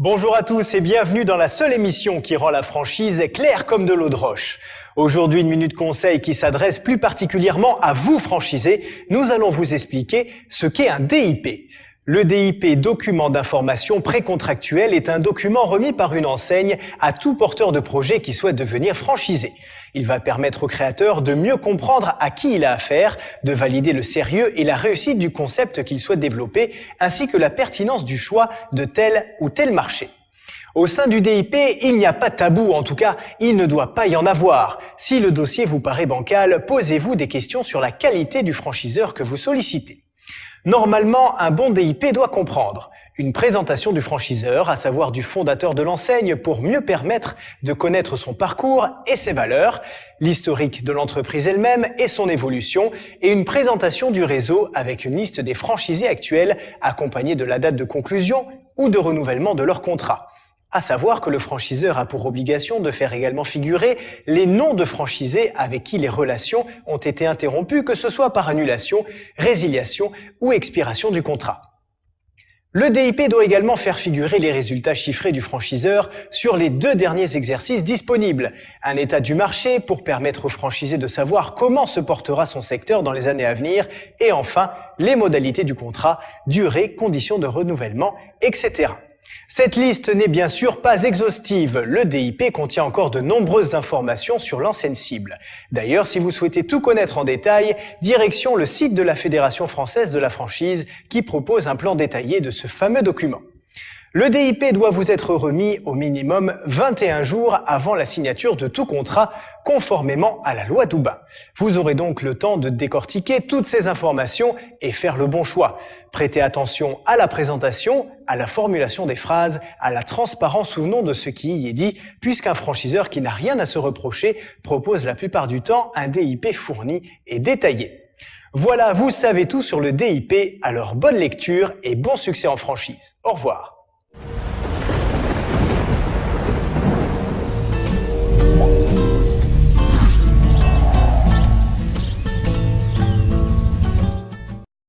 Bonjour à tous et bienvenue dans la seule émission qui rend la franchise claire comme de l'eau de roche. Aujourd'hui, une minute conseil qui s'adresse plus particulièrement à vous franchisés. Nous allons vous expliquer ce qu'est un DIP. Le DIP, document d'information précontractuel, est un document remis par une enseigne à tout porteur de projet qui souhaite devenir franchisé. Il va permettre au créateur de mieux comprendre à qui il a affaire, de valider le sérieux et la réussite du concept qu'il souhaite développer, ainsi que la pertinence du choix de tel ou tel marché. Au sein du DIP, il n'y a pas de tabou, en tout cas, il ne doit pas y en avoir. Si le dossier vous paraît bancal, posez-vous des questions sur la qualité du franchiseur que vous sollicitez. Normalement, un bon DIP doit comprendre une présentation du franchiseur, à savoir du fondateur de l'enseigne pour mieux permettre de connaître son parcours et ses valeurs, l'historique de l'entreprise elle-même et son évolution, et une présentation du réseau avec une liste des franchisés actuels accompagnée de la date de conclusion ou de renouvellement de leur contrat. À savoir que le franchiseur a pour obligation de faire également figurer les noms de franchisés avec qui les relations ont été interrompues, que ce soit par annulation, résiliation ou expiration du contrat. Le DIP doit également faire figurer les résultats chiffrés du franchiseur sur les 2 derniers exercices disponibles, un état du marché pour permettre au franchisé de savoir comment se portera son secteur dans les années à venir, et enfin les modalités du contrat, durée, conditions de renouvellement, etc. Cette liste n'est bien sûr pas exhaustive. Le DIP contient encore de nombreuses informations sur l'enseigne cible. D'ailleurs, si vous souhaitez tout connaître en détail, direction le site de la Fédération française de la franchise qui propose un plan détaillé de ce fameux document. Le DIP doit vous être remis au minimum 21 jours avant la signature de tout contrat, conformément à la loi Doubin. Vous aurez donc le temps de décortiquer toutes ces informations et faire le bon choix. Prêtez attention à la présentation, à la formulation des phrases, à la transparence ou non de ce qui y est dit, puisqu'un franchiseur qui n'a rien à se reprocher propose la plupart du temps un DIP fourni et détaillé. Voilà, vous savez tout sur le DIP, alors bonne lecture et bon succès en franchise. Au revoir.